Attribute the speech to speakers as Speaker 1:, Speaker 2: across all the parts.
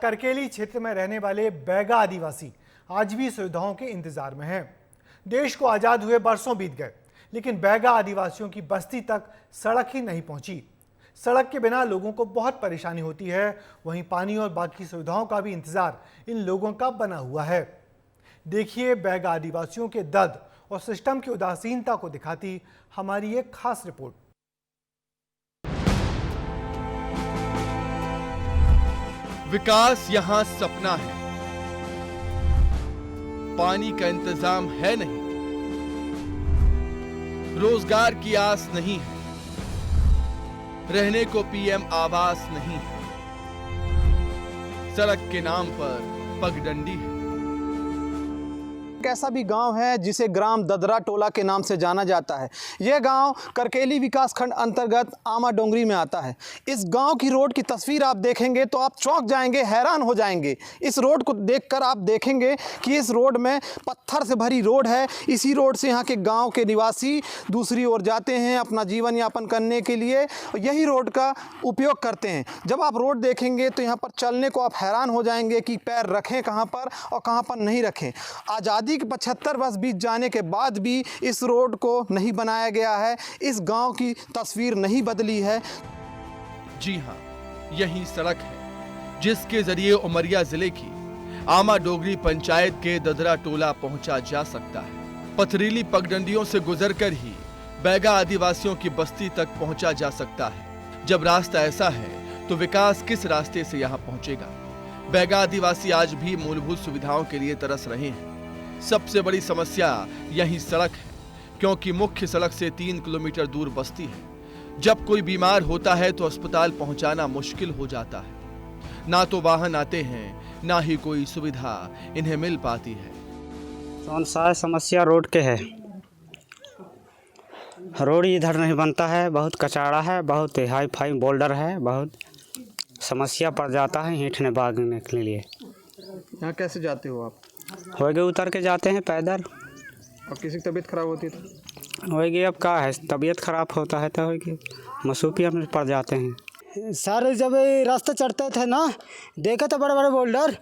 Speaker 1: करकेली क्षेत्र में रहने वाले बैगा आदिवासी आज भी सुविधाओं के इंतजार में हैं। देश को आजाद हुए बरसों बीत गए, लेकिन बैगा आदिवासियों की बस्ती तक सड़क ही नहीं पहुंची। सड़क के बिना लोगों को बहुत परेशानी होती है। वहीं पानी और बाकी सुविधाओं का भी इंतजार इन लोगों का बना हुआ है। देखिए बैगा आदिवासियों के दर्द और सिस्टम की उदासीनता को दिखाती हमारी एक खास रिपोर्ट।
Speaker 2: विकास यहाँ सपना है, पानी का इंतजाम है नहीं, रोजगार की आस नहीं है, रहने को पीएम आवास नहीं है, सड़क के नाम पर पगडंडी है।
Speaker 3: ऐसा भी गांव है जिसे ग्राम ददरा टोला के नाम से जाना जाता है। यह गांव करकेली विकासखंड अंतर्गत आमा डोंगरी में आता है। इस गांव की रोड की तस्वीर आप देखेंगे तो आप चौंक जाएंगे, हैरान हो जाएंगे। इस रोड को देखकर आप देखेंगे कि इस रोड में पत्थर से भरी रोड है। इसी रोड से यहाँ के गांव के निवासी दूसरी ओर जाते हैं अपना जीवन यापन करने के लिए, यही रोड का उपयोग करते हैं। जब आप रोड देखेंगे तो यहाँ पर चलने को आप हैरान हो जाएंगे कि पैर रखें कहाँ पर और कहाँ पर नहीं रखें। आज़ादी 75 वर्ष बीत जाने के बाद भी इस रोड को नहीं बनाया गया है। इस गांव की तस्वीर नहीं बदली है।
Speaker 2: जी हां, यही सड़क है जिसके जरिए उमरिया जिले की आमा डोगरी पंचायत के ददरा टोला पहुंचा जा सकता है। पथरीली पगडंडियों से गुजरकर ही बैगा आदिवासियों की बस्ती तक पहुंचा जा सकता है। जब रास्ता ऐसा है तो विकास किस रास्ते से यहां पहुंचेगा? बैगा आदिवासी आज भी मूलभूत सुविधाओं के लिए तरस रहे हैं। सबसे बड़ी समस्या यही सड़क है, क्योंकि मुख्य सड़क से 3 किलोमीटर दूर बस्ती है। जब कोई बीमार होता है तो अस्पताल पहुंचाना मुश्किल हो जाता है। ना तो वाहन आते हैं, ना ही कोई सुविधा इन्हें मिल पाती है।
Speaker 4: कौन सा समस्या रोड के है? रोड इधर नहीं बनता है, बहुत कचड़ा है, बहुत हाई फाई बोल्डर है, बहुत समस्या पड़ जाता है हिंटने भागने के लिए।
Speaker 3: यहाँ कैसे जाते हो आप?
Speaker 4: होएगे उतर के जाते हैं पैदल।
Speaker 3: और किसी की तबीयत खराब होती है तो?
Speaker 4: होएगी, अब क्या है, तबीयत खराब होता है तो होएगी मसूफिया में पड़ जाते हैं।
Speaker 5: सर जब रास्ता चढ़ते थे ना, देखा था बड़े बड़े बोल्डर,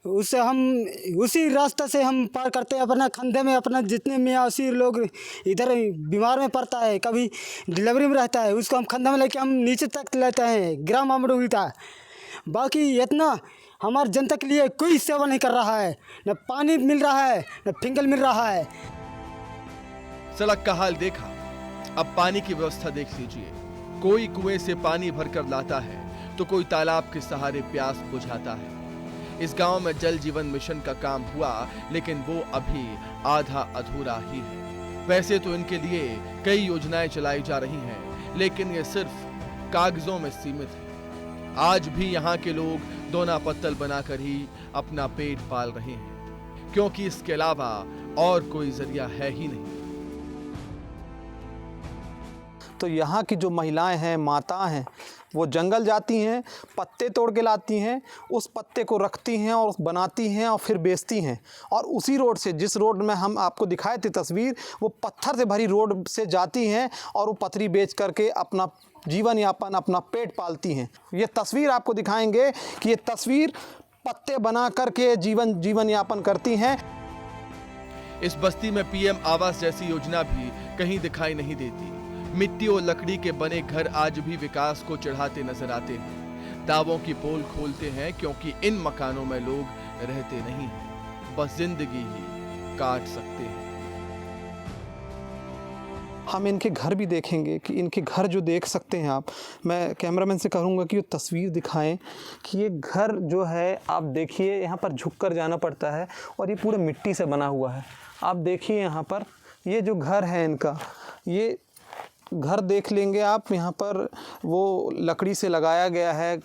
Speaker 5: उससे हम उसी रास्ते से हम पार करते हैं। अपना कंधे में अपना जितने मियासी लोग इधर बीमार में पड़ता है, कभी डिलीवरी में रहता है, उसको हम कंधे में लेके हम नीचे तक लेते हैं। ग्राम अमडोगीता बाकी इतना हमारे जनता के लिए कोई सेवा नहीं कर रहा है। न पानी मिल रहा है, न फिंगल मिल रहा है।
Speaker 2: सड़क का हाल देखा, अब पानी की व्यवस्था देख लीजिए। कोई कुएं से पानी भरकर लाता है तो कोई तालाब के सहारे प्यास बुझाता है। इस गांव में जल जीवन मिशन का काम हुआ, लेकिन वो अभी आधा अधूरा ही है। वैसे तो इनके लिए कई योजनाएं चलाई जा रही हैं, लेकिन ये सिर्फ कागजों में सीमित है। आज भी यहाँ के लोग दोना पत्तल बनाकर ही अपना पेट पाल रहे हैं, क्योंकि इसके अलावा और कोई जरिया है ही नहीं।
Speaker 3: तो यहाँ की जो महिलाएं हैं, माताएं हैं, वो जंगल जाती हैं, पत्ते तोड़ के लाती हैं, उस पत्ते को रखती हैं और बनाती हैं और फिर बेचती हैं। और उसी रोड से, जिस रोड में हम आपको दिखाए थे तस्वीर, वो पत्थर से भरी रोड से जाती हैं और वो पथरी बेच करके अपना जीवन यापन, अपना पेट पालती हैं। ये तस्वीर आपको दिखाएंगे कि ये तस्वीर पत्ते बना करके जीवन यापन करती हैं।
Speaker 2: इस बस्ती में पीएम आवास जैसी योजना भी कहीं दिखाई नहीं देती। मिट्टी और लकड़ी के बने घर आज भी विकास को चढ़ाते नजर आते हैं। दावों की पोल खोलते हैं, क्योंकि इन मकानों में लोग रहते नहीं हैं, बस जिंदगी ही काट सकते हैं।
Speaker 3: हम इनके घर भी देखेंगे कि इनके घर जो देख सकते हैं आप, मैं कैमरामैन से कहूँगा कि वो तस्वीर दिखाएं कि ये घर जो है, आप देखिए यहाँ पर झुक कर जाना पड़ता है और ये पूरे मिट्टी से बना हुआ है। आप देखिए यहाँ पर ये जो घर है इनका, ये घर देख लेंगे आप, यहाँ पर वो लकड़ी से लगाया गया है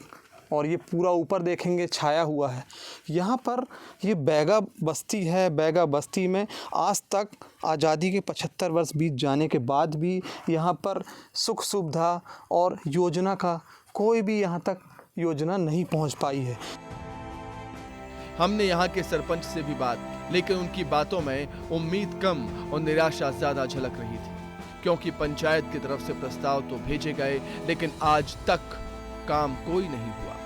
Speaker 3: और ये पूरा ऊपर देखेंगे छाया हुआ है। यहाँ पर ये बैगा बस्ती है। बैगा बस्ती में आज तक आज़ादी के 75 वर्ष बीत जाने के बाद भी यहाँ पर सुख सुविधा और योजना का कोई भी यहाँ तक योजना नहीं पहुँच पाई है।
Speaker 2: हमने यहाँ के सरपंच से भी बात की, लेकिन उनकी बातों में उम्मीद कम और निराशा ज्यादा झलक रही थी, क्योंकि पंचायत की तरफ से प्रस्ताव तो भेजे गए, लेकिन आज तक काम कोई नहीं हुआ।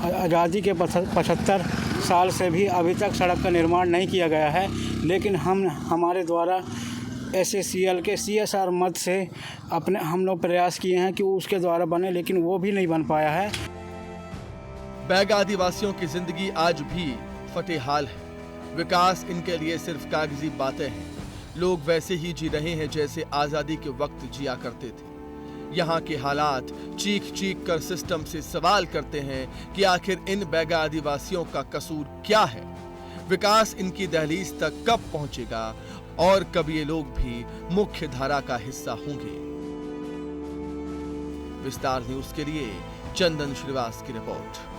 Speaker 6: आज़ादी के 75 साल से भी अभी तक सड़क का निर्माण नहीं किया गया है, लेकिन हमारे द्वारा SACL के CSR मद से हम लोग प्रयास किए हैं कि उसके द्वारा बने, लेकिन वो भी नहीं बन पाया है।
Speaker 2: बैगा आदिवासियों की जिंदगी आज भी फटेहाल है। विकास इनके लिए सिर्फ कागजी बातें हैं। लोग वैसे ही जी रहे हैं जैसे आजादी के वक्त जिया करते थे। यहाँ के हालात चीख चीख कर सिस्टम से सवाल करते हैं कि आखिर इन बैगा आदिवासियों का कसूर क्या है। विकास इनकी दहलीज तक कब पहुंचेगा और कब ये लोग भी मुख्य धारा का हिस्सा होंगे। विस्तार न्यूज के लिए चंदन श्रीवास की रिपोर्ट।